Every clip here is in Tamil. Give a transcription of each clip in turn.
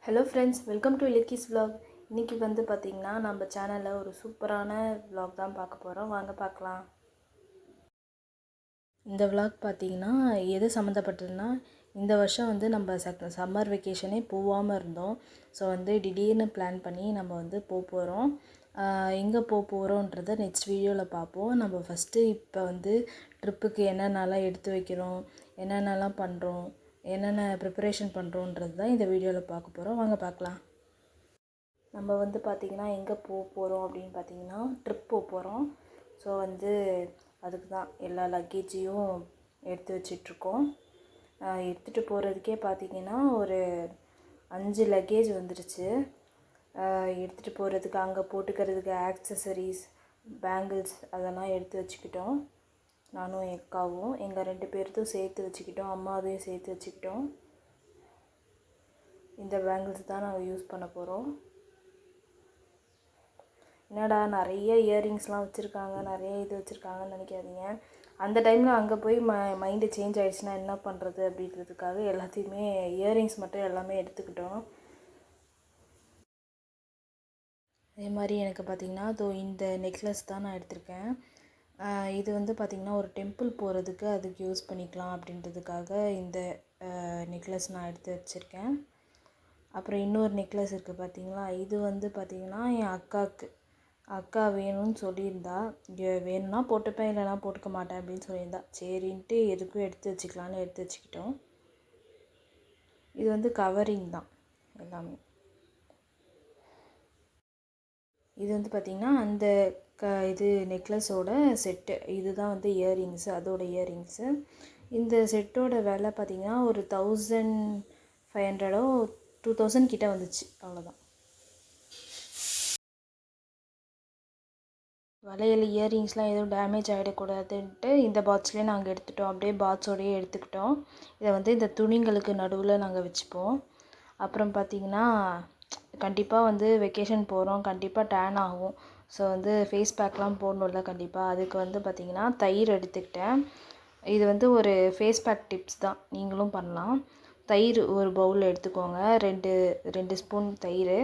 ஹலோ ஃப்ரெண்ட்ஸ், வெல்கம் டு இலக்கிஸ் vlog. இன்றைக்கி வந்து பார்த்திங்கன்னா நம்ம சேனலில் ஒரு சூப்பரான vlog தான் பார்க்க போகிறோம். வாங்க பார்க்கலாம். இந்த vlog பார்த்திங்கன்னா எது சம்மந்தப்பட்டதுன்னா, இந்த வருஷம் வந்து நம்ம சம்மர் வெக்கேஷனே போகாமல் இருந்தோம். ஸோ வந்து திடீர்னு பிளான் பண்ணி நம்ம வந்து போகிறோம். எங்கே போகிறோன்றதை நெக்ஸ்ட் வீடியோவில் பார்ப்போம். நம்ம ஃபஸ்ட்டு இப்போ வந்து ட்ரிப்புக்கு என்னென்னலாம் எடுத்து வைக்கிறோம், என்னென்னலாம் பண்ணுறோம், என்னென்ன ப்ரிப்பரேஷன் பண்ணுறோன்றது தான் இந்த வீடியோவில் பார்க்க போகிறோம். வாங்க பார்க்கலாம். நம்ம வந்து பார்த்திங்கன்னா எங்கே போகிறோம் அப்படின்னு பார்த்திங்கன்னா ட்ரிப் போகிறோம். ஸோ வந்து அதுக்கு தான் எல்லா லக்கேஜையும் எடுத்து வச்சிட்ருக்கோம். எடுத்துகிட்டு போகிறதுக்கே பார்த்திங்கன்னா ஒரு 5 லக்கேஜ் வந்துடுச்சு. எடுத்துகிட்டு போகிறதுக்கு அங்கே போட்டுக்கிறதுக்கு ஆக்சசரிஸ், பேங்கிள்ஸ் அதெல்லாம் எடுத்து வச்சுக்கிட்டோம். நானும் எக்காவும் எங்கள் 2 பேர்த்தும் சேர்த்து வச்சுக்கிட்டோம். அம்மாவையும் சேர்த்து வச்சுக்கிட்டோம். இந்த பேங்கிள்ஸ் தான் நாங்கள் யூஸ் பண்ண போகிறோம். என்னடா நிறைய இயரிங்ஸ்லாம் வச்சுருக்காங்க, நிறைய இது வச்சுருக்காங்கன்னு நினைக்காதீங்க. அந்த டைமில் அங்கே போய் மைண்டு சேஞ்ச் ஆகிடுச்சுன்னா என்ன பண்ணுறது அப்படின்றதுக்காக எல்லாத்தையுமே இயரிங்ஸ் மட்டும் எல்லாமே எடுத்துக்கிட்டோம். அதே மாதிரி எனக்கு பார்த்திங்கன்னா இந்த நெக்லஸ் தான் நான் எடுத்திருக்கேன். இது வந்து பார்த்திங்கன்னா ஒரு டெம்பிள் போகிறதுக்கு அதுக்கு யூஸ் பண்ணிக்கலாம் அப்படின்றதுக்காக இந்த நெக்லஸ் நான் எடுத்து வச்சுருக்கேன். அப்புறம் இன்னொரு நெக்லஸ் இருக்குது பார்த்திங்களா. இது வந்து பார்த்திங்கன்னா என் அக்கா வேணும்னு சொல்லியிருந்தா. வேணும்னா போட்டுப்பேன், இல்லைனா போட்டுக்க மாட்டேன் அப்படின்னு சொல்லியிருந்தா. சரின்ட்டு எதுக்கும் எடுத்து வச்சுக்கலான்னு எடுத்து வச்சுக்கிட்டோம். இது வந்து கவரிங் தான் எல்லாமே. இது வந்து பார்த்திங்கன்னா அந்த இது நெக்லஸோட செட்டு. இதுதான் வந்து இயரிங்ஸு, அதோட இயரிங்ஸு. இந்த செட்டோட விலை பார்த்திங்கன்னா ஒரு 1500 2000 கிட்டே வந்துச்சு. அவ்வளோதான். வளையல் இயரிங்ஸ்லாம் எதுவும் டேமேஜ் ஆகிடக்கூடாதுன்ட்டு இந்த பாக்ஸ்லேயே நாங்கள் எடுத்துட்டோம். அப்படியே பாக்ஸோடையே எடுத்துக்கிட்டோம். இதை வந்து இந்த துணிங்களுக்கு நடுவில் நாங்கள் வச்சுப்போம். அப்புறம் பார்த்திங்கன்னா கண்டிப்பாக வந்து வெக்கேஷன் போகிறோம், கண்டிப்பாக டேன் ஆகும். ஸோ வந்து ஃபேஸ் பேக்லாம் போடணும்ல கண்டிப்பாக. அதுக்கு வந்து பார்த்திங்கன்னா தயிர் எடுத்துக்கிட்டேன். இது வந்து ஒரு ஃபேஸ் பேக் டிப்ஸ் தான், நீங்களும் பண்ணலாம். தயிர் ஒரு பவுல் எடுத்துக்கோங்க. 2 ஸ்பூன் தயிர்.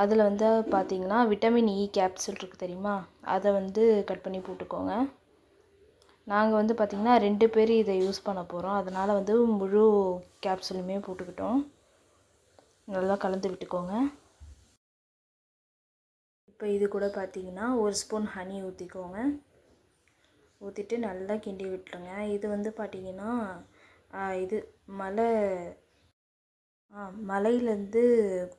அதில் வந்து பார்த்திங்கன்னா விட்டமின் இ கேப்சூல் இருக்குது தெரியுமா, அதை வந்து கட் பண்ணி போட்டுக்கோங்க. நாங்கள் வந்து பார்த்திங்கன்னா 2 பேர் இதை யூஸ் பண்ண போகிறோம். அதனால் வந்து முழு கேப்சூலுமே போட்டுக்கிட்டோம். நல்லா கலந்து விட்டுக்கோங்க. இப்போ இது கூட பார்த்திங்கன்னா 1 ஸ்பூன் ஹனி ஊற்றிக்கோங்க. ஊற்றிட்டு நல்லா கிண்டி விட்டுருங்க. இது வந்து பார்த்திங்கன்னா இது மலையிலேருந்து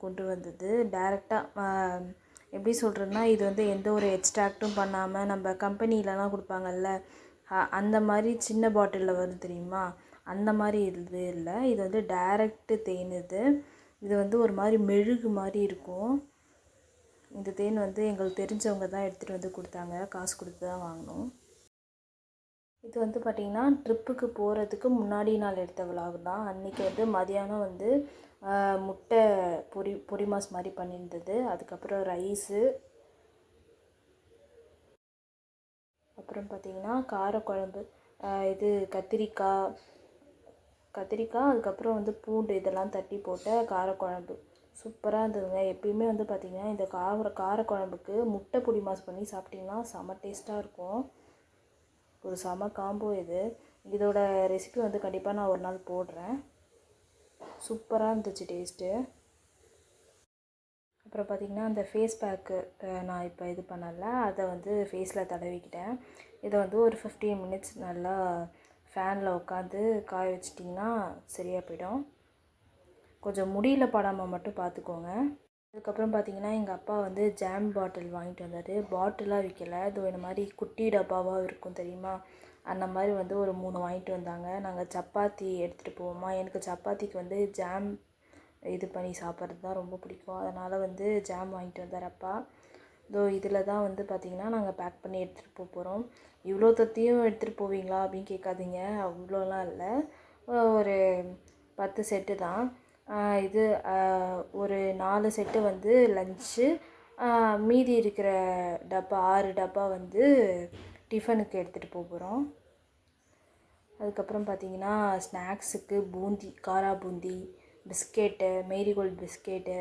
கொண்டு வந்தது டைரெக்டாக. எப்படி சொல்கிறதுனா, இது வந்து எந்த ஒரு எக்ஸ்ட்ராக்டும் பண்ணாமல் நம்ம கம்பெனிலலாம் கொடுப்பாங்கல்ல, அந்த மாதிரி சின்ன பாட்டிலில் வரும் தெரியுமா, அந்த மாதிரி இது இல்லை. இது வந்து டைரக்டு தேன். இது வந்து ஒரு மாதிரி மெழுகு மாதிரி இருக்கும். இந்த தேன் வந்து எங்களுக்கு தெரிஞ்சவங்க தான் எடுத்துகிட்டு வந்து கொடுத்தாங்க. காசு கொடுத்து தான் வாங்கினோம். இது வந்து பார்த்திங்கன்னா ட்ரிப்புக்கு போகிறதுக்கு முன்னாடி நாள் எடுத்த விலாக் தான். அன்றைக்கி வந்து மதியானம் வந்து முட்டை பொரி மாஸ் மாதிரி பண்ணியிருந்தது. அதுக்கப்புறம் ரைஸு, அப்புறம் பார்த்திங்கன்னா காரக்குழம்பு, இது கத்திரிக்காய், அதுக்கப்புறம் வந்து பூண்டு இதெல்லாம் தட்டி போட்ட காரக்குழம்பு சூப்பராக இருந்ததுங்க. எப்பயுமே வந்து பார்த்திங்கன்னா இந்த காரக்குழம்புக்கு முட்டை பொடி மாஸ் பண்ணி சாப்பிட்டிங்கன்னா செம டேஸ்ட்டாக இருக்கும். ஒரு செம காம்போ இது. இதோட ரெசிபி வந்து கண்டிப்பாக நான் ஒரு நாள் போடுறேன். சூப்பராக இருந்துச்சு டேஸ்ட்டு. அப்புறம் பார்த்திங்கன்னா அந்த ஃபேஸ் பேக்கு நான் இப்போ இது பண்ணல, அதை வந்து ஃபேஸில் தடவிக்கிட்டேன். இதை வந்து ஒரு 15 மினிட்ஸ் நல்லா ஃபேனில் உட்காந்து காய வச்சிட்டிங்கன்னா சரியாக போயிடும். கொஞ்சம் முடியில் படாமல் மட்டும் பார்த்துக்கோங்க. அதுக்கப்புறம் பார்த்திங்கன்னா எங்கள் அப்பா வந்து ஜாம் பாட்டில் வாங்கிட்டு வந்தார். பாட்டிலாக விற்கலை, இது இந்த மாதிரி குட்டி டப்பாவாக இருக்கும் தெரியுமா, அந்த மாதிரி வந்து ஒரு 3 வாங்கிட்டு வந்தாங்க. நாங்கள் சப்பாத்தி எடுத்துகிட்டு போவோமா, எனக்கு சப்பாத்திக்கு வந்து ஜாம் இது பண்ணி சாப்பிட்றது தான் ரொம்ப பிடிக்கும். அதனால் வந்து ஜாம் வாங்கிட்டு வந்தார் அப்பா. இதில் தான் வந்து பார்த்திங்கன்னா நாங்கள் பேக் பண்ணி எடுத்துகிட்டு போகிறோம். இவ்வளோ தத்தையும் எடுத்துகிட்டு போவீங்களா அப்படின்னு கேட்காதீங்க, அவ்வளோலாம் இல்லை. ஒரு 10 செட்டு தான். இது ஒரு 4 செட்டு வந்து லன்ச்சு, மீதி இருக்கிற டப்பா 6 டப்பா வந்து டிஃபனுக்கு எடுத்துகிட்டு போகிறோம். அதுக்கப்புறம் பார்த்திங்கன்னா ஸ்நாக்ஸுக்கு பூந்தி, காரா பூந்தி, பிஸ்கெட்டு, மேரிகோல்டு பிஸ்கெட்டு,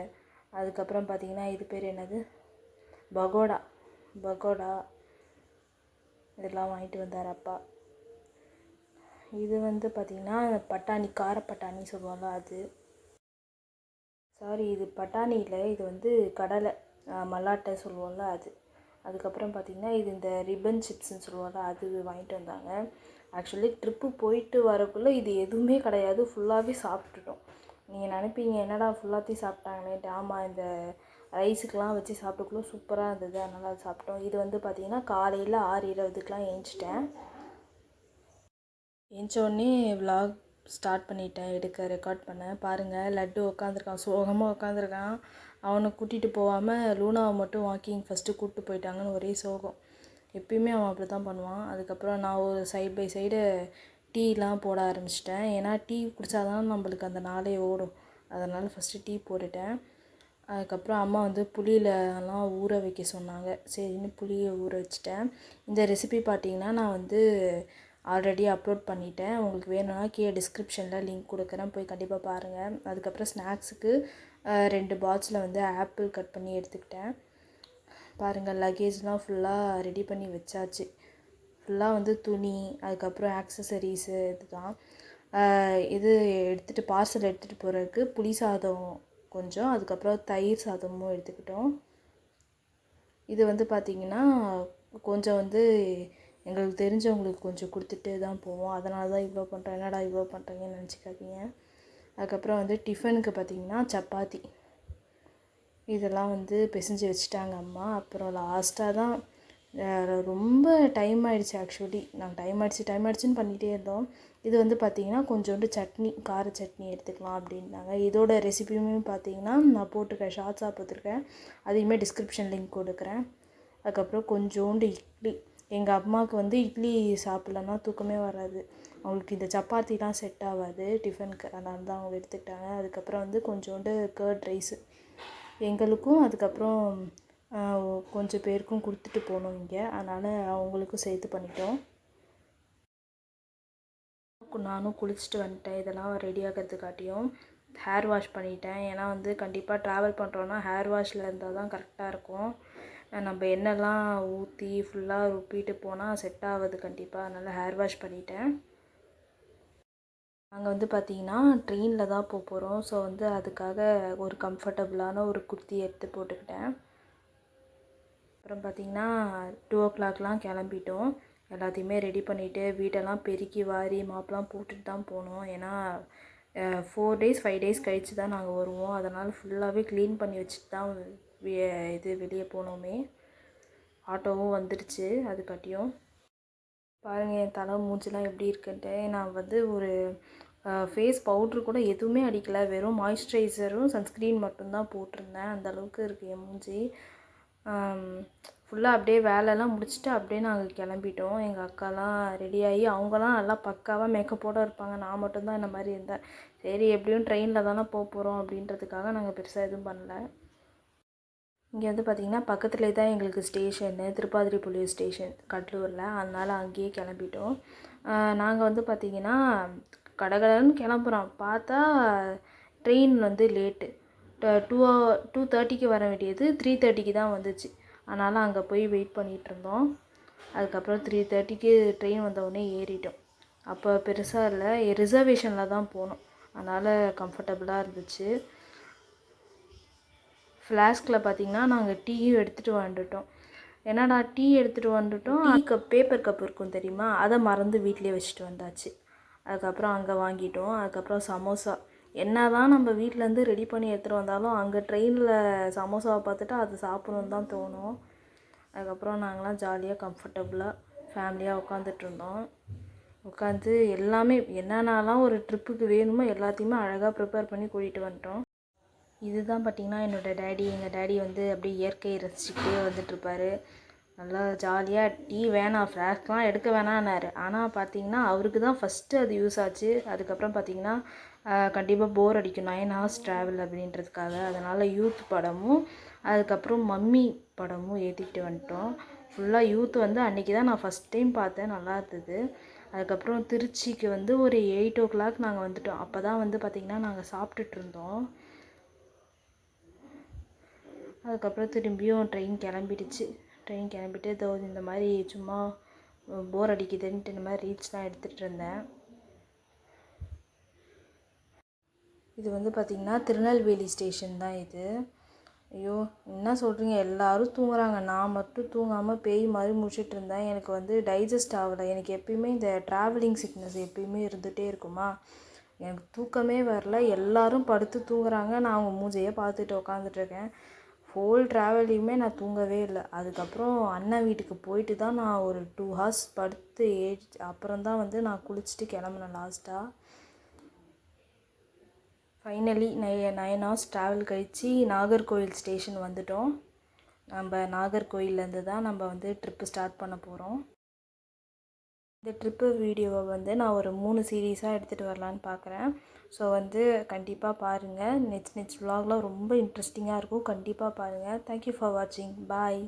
அதுக்கப்புறம் பார்த்திங்கன்னா இது பேர் என்னது, பகோடா இதெல்லாம் வாங்கிட்டு வந்தார் அப்பா. இது வந்து பார்த்திங்கன்னா பட்டாணி, கார பட்டாணி சொல்லுவாங்க அது. சாரி, இது பட்டாணி இல்லை, இது வந்து கடலை மல்லாட்டை சொல்லுவோம்ல அது. அதுக்கப்புறம் பார்த்திங்கன்னா இது இந்த ரிப்பன் சிப்ஸ்ன்னு சொல்லுவாங்க அது வாங்கிட்டு வந்தாங்க. ஆக்சுவலி ட்ரிப்பு போயிட்டு வரக்குள்ளே இது எதுவுமே கிடையாது, ஃபுல்லாகவே சாப்பிட்டுட்டோம். நீங்கள் நினைப்பீங்க என்னடா ஃபுல்லாத்தையும் சாப்பிட்டாங்களேன்ட்டு. ஆமாம், இந்த ரைஸுக்கெலாம் வச்சு சாப்பிட்டுக்குள்ள சூப்பராக இருந்தது, அதனால் அது சாப்பிட்டோம். இது வந்து பார்த்திங்கன்னா காலையில் 6:20க்கெலாம் ஏஞ்சிட்டேன். ஏஞ்சோடனே விலாக் ஸ்டார்ட் பண்ணிட்டேன், ரெக்கார்ட் பண்ணேன். பாருங்கள், லட்டு உட்காந்துருக்கான், சோகமாக உட்காந்துருக்கான். அவனை கூட்டிகிட்டு போகாமல் லூனாவை மட்டும் வாக்கிங் ஃபஸ்ட்டு கூப்பிட்டு போயிட்டாங்கன்னு ஒரே சோகம். எப்பயுமே அவன் அப்படி தான் பண்ணுவான். அதுக்கப்புறம் நான் ஒரு சைட் பை சைடு டீலாம் போட ஆரம்பிச்சிட்டேன். ஏன்னா டீ குடித்தாதான் நம்மளுக்கு அந்த நாளே ஓடும். அதனால் ஃபஸ்ட்டு டீ போட்டுட்டேன். அதுக்கப்புறம் அம்மா வந்து புளியிலலாம் ஊற வைக்க சொன்னாங்க. சரின்னு புளியை ஊற வச்சுட்டேன். இந்த ரெசிபி பார்த்திங்கன்னா நான் வந்து ஆல்ரெடி அப்லோட் பண்ணிட்டேன். உங்களுக்கு வேணும்னா கீழே டிஸ்கிரிப்ஷனில் லிங்க் கொடுக்குறேன், போய் கண்டிப்பாக பாருங்கள். அதுக்கப்புறம் ஸ்நாக்ஸுக்கு 2 பாக்ஸில் வந்து ஆப்பிள் கட் பண்ணி எடுத்துக்கிட்டேன். பாருங்கள், லக்கேஜ்லாம் ஃபுல்லாக ரெடி பண்ணி வச்சாச்சு. ஃபுல்லாக வந்து துணி, அதுக்கப்புறம் ஆக்சசரிஸு இதுதான். இது எடுத்துகிட்டு பார்சல் எடுத்துகிட்டு போகிறதுக்கு புளி சாதம் கொஞ்சம், அதுக்கப்புறம் தயிர் சாதமும் எடுத்துக்கிட்டோம். இது வந்து பார்த்திங்கன்னா கொஞ்சம் வந்து எங்களுக்கு தெரிஞ்சவங்களுக்கு கொஞ்சம் கொடுத்துட்டு தான் போவோம். அதனால தான் இவ்வளோ பண்ணுறேன். என்னடா இவ்வளோ பண்ணுறீங்கன்னு நினச்சிக்காதீங்க. அதுக்கப்புறம் வந்து டிஃபனுக்கு பார்த்திங்கன்னா சப்பாத்தி இதெல்லாம் வந்து பிசைஞ்சு வச்சுட்டாங்க அம்மா. அப்புறம் லாஸ்ட்டாக தான் ரொம்ப டைம் ஆகிடுச்சு. ஆக்சுவலி நாங்கள் டைம் ஆகிடுச்சின்னு பண்ணிகிட்டே இருந்தோம். இது வந்து பார்த்திங்கன்னா கொஞ்சோண்டு சட்னி, கார சட்னி எடுத்துக்கலாம் அப்படின்னாங்க. இதோட ரெசிபியுமே பார்த்திங்கன்னா நான் போட்டிருக்கேன், ஷார்ட்ஸாக போட்டிருக்கேன், அதையுமே டிஸ்கிரிப்ஷன் லிங்க் கொடுக்குறேன். அதுக்கப்புறம் கொஞ்சோண்டு இட்லி. எங்கள் அம்மாவுக்கு வந்து இட்லி சாப்பிட்லன்னா தூக்கமே வராது, அவங்களுக்கு இந்த சப்பாத்திலாம் செட் ஆகாது டிஃபனுக்கு, அதனால தான் அவங்க எடுத்துக்கிட்டாங்க. அதுக்கப்புறம் வந்து கொஞ்சோண்டு கர்ட் ரைஸு எங்களுக்கும், அதுக்கப்புறம் கொஞ்சம் பேருக்கும் கொடுத்துட்டு போனோம் இங்கே, அதனால் அவங்களுக்கும் சேர்த்து பண்ணிட்டோம். நானும் குளிச்சுட்டு வந்துட்டேன். இதெல்லாம் ரெடி ஆகிறதுக்காட்டியும் ஹேர் வாஷ் பண்ணிட்டேன். ஏன்னா வந்து கண்டிப்பாக ட்ராவல் பண்ணுறோன்னா ஹேர் வாஷில் இருந்தால் தான் கரெக்டாக இருக்கும். நம்ம எண்ணெய்லாம் ஊற்றி ஃபுல்லாக ருப்பிட்டு போனால் செட் ஆகுது கண்டிப்பாக, அதனால் ஹேர் வாஷ் பண்ணிட்டேன். நாங்கள் வந்து பார்த்திங்கன்னா ட்ரெயினில் தான் போகிறோம். ஸோ வந்து அதுக்காக ஒரு கம்ஃபர்டபுளான ஒரு குர்த்தி எடுத்து போட்டுக்கிட்டேன். அப்புறம் பார்த்திங்கன்னா 2 o'clockலாம் கிளம்பிட்டோம். எல்லாத்தையுமே ரெடி பண்ணிவிட்டு வீட்டெல்லாம் பெருக்கி வாரி மாப்லாம் போட்டுட்டு தான் போனோம். ஏன்னா 4 days 5 days கழித்து தான் நாங்கள் வருவோம். அதனால் ஃபுல்லாகவே க்ளீன் பண்ணி வச்சுட்டு தான் வெளியே போனோமே. ஆட்டோவும் வந்துடுச்சு. அதுக்காட்டியும் பாருங்கள் என் தலை மூஞ்சிலாம் எப்படி இருக்குன்ட்டு. நான் வந்து ஒரு ஃபேஸ் பவுட்ரு கூட எதுவுமே அடிக்கலை, வெறும் மாய்ஸ்சரைசரும் சன்ஸ்க்ரீன் மட்டும்தான் போட்டிருந்தேன். அந்தளவுக்கு இருக்குது என் மூஞ்சி. ஃபுல்லாக அப்படியே வேலைலாம் முடிச்சுட்டு அப்படியே நாங்கள் கிளம்பிட்டோம். எங்கள் அக்காலாம் ரெடியாகி அவங்களாம் நல்லா பக்காவாக மேக்கப்போடு இருப்பாங்க. நான் மட்டும்தான் இந்த மாதிரி இருந்தேன். சரி, எப்படியும் ட்ரெயினில் தானே போகிறோம் அப்படின்றதுக்காக நாங்கள் பெருசாக எதுவும் பண்ணல. இங்கே வந்து பார்த்திங்கன்னா பக்கத்துலேயே தான் எங்களுக்கு ஸ்டேஷனு, திருப்பாதிரிப்புலியூர் ஸ்டேஷன் கடலூரில், அதனால் அங்கேயே கிளம்பிட்டோம். நாங்கள் வந்து பார்த்திங்கன்னா கடகடன்னு கிளம்புறோம், பார்த்தா ட்ரெயின் வந்து லேட்டு. 2:30க்கு வர வேண்டியது 3:30க்கு தான் வந்துச்சு. அதனால் அங்கே போய் வெயிட் பண்ணிகிட்ருந்தோம். அதுக்கப்புறம் 3:30க்கு ட்ரெயின் வந்தவுடனே ஏறிட்டோம். அப்போ பெருசாக இல்லை, ரிசர்வேஷனில் தான் போனோம், அதனால் கம்ஃபர்டபுளாக இருந்துச்சு. ஃப்ளாஸ்கில் பார்த்திங்கன்னா நாங்கள் டீயும் எடுத்துகிட்டு வந்துட்டோம். என்னடா டீ எடுத்துகிட்டு வந்துட்டோம், டீ கப் பேப்பர் கப் இருக்கும் தெரியுமா, அதை மறந்து வீட்டிலே வச்சுட்டு வந்தாச்சு. அதுக்கப்புறம் அங்கே வாங்கிட்டோம். அதுக்கப்புறம் சமோசா, என்ன தான் நம்ம வீட்டிலேருந்து ரெடி பண்ணி எடுத்துகிட்டு வந்தாலும் அங்கே ட்ரெயினில் சமோசாவை பார்த்துட்டு அது சாப்பிடணுன்னு தான் தோணும். அதுக்கப்புறம் நாங்களாம் ஜாலியாக கம்ஃபர்டபுளாக ஃபேமிலியாக உட்காந்துட்ருந்தோம். உட்காந்து எல்லாமே என்னென்னலாம் ஒரு ட்ரிப்புக்கு வேணுமோ எல்லாத்தையுமே அழகாக ப்ரிப்பேர் பண்ணி கூட்டிகிட்டு வந்துட்டோம். இதுதான் பார்த்திங்கன்னா என்னோடய டேடி. எங்கள் டேடி வந்து அப்படியே இயற்கையை ரசிச்சுக்கிட்டே வந்துட்டுருப்பார். நல்லா ஜாலியாக டீ வேணாம், ஃப்ளாஸ்க்லாம் எடுக்க வேணான்னாரு. ஆனால் பார்த்திங்கன்னா அவருக்கு தான் ஃபஸ்ட்டு அது யூஸ் ஆச்சு. அதுக்கப்புறம் பார்த்திங்கன்னா கண்டிப்பாக போர் அடிக்கும் 9 hours ட்ராவல் அப்படின்றதுக்காக, அதனால் யூத் படமும் அதுக்கப்புறம் மம்மி படமும் ஏற்றிக்கிட்டு வந்துட்டோம். ஃபுல்லாக யூத் வந்து அன்றைக்கி தான் நான் ஃபஸ்ட் டைம் பார்த்தேன், நல்லா இருந்தது. அதுக்கப்புறம் திருச்சிக்கு வந்து ஒரு 8 o'clock நாங்கள் வந்துட்டோம். அப்போ தான் வந்து பார்த்திங்கன்னா நாங்கள் சாப்பிட்டுட்டு இருந்தோம். அதுக்கப்புறம் திரும்பியும் ட்ரெயின் கிளம்பிட்டு இதோ இந்த மாதிரி சும்மா போர் அடிக்குதுன்ட்டு இந்த மாதிரி ரீல்ஸ்லாம் எடுத்துகிட்டு இருந்தேன். இது வந்து பார்த்திங்கன்னா திருநெல்வேலி ஸ்டேஷன் தான் இது. ஐயோ என்ன சொல்கிறீங்க, எல்லோரும் தூங்குறாங்க, நான் மட்டும் தூங்காமல் பேய் மாதிரி முடிச்சுட்டு இருந்தேன். எனக்கு வந்து டைஜஸ்ட் ஆகலை. எனக்கு எப்பயுமே இந்த ட்ராவலிங் சிக்னஸ் எப்பயுமே இருந்துகிட்டே இருக்குமா, எனக்கு தூக்கமே வரல. எல்லோரும் படுத்து தூங்குறாங்க, நான் அவங்க மூஞ்சியே பார்த்துட்டு உக்காந்துட்ருக்கேன். ஹோல் ட்ராவலிங்குமே நான் தூங்கவே இல்லை. அதுக்கப்புறம் அண்ணன் வீட்டுக்கு போயிட்டு தான் நான் ஒரு 2 hours படுத்து அப்புறம் தான் வந்து நான் குளிச்சுட்டு கிளம்புனேன் லாஸ்ட்டாக. ஃபைனலி 9 hours ட்ராவல் கழித்து நாகர்கோவில் ஸ்டேஷன் வந்துட்டோம். நம்ம நாகர்கோவிலேருந்து தான் நம்ம வந்து ட்ரிப்பு ஸ்டார்ட் பண்ண போகிறோம். இந்த ட்ரிப்பு வீடியோவை வந்து நான் ஒரு 3 சீரீஸாக எடுத்துகிட்டு வரலான்னு பார்க்குறேன். ஸோ வந்து கண்டிப்பாக பாருங்கள். நெக்ஸ்ட் vlogலாம் ரொம்ப இன்ட்ரெஸ்டிங்காக இருக்கும். கண்டிப்பாக பாருங்கள். தேங்க்யூ ஃபார் வாட்சிங். பாய்.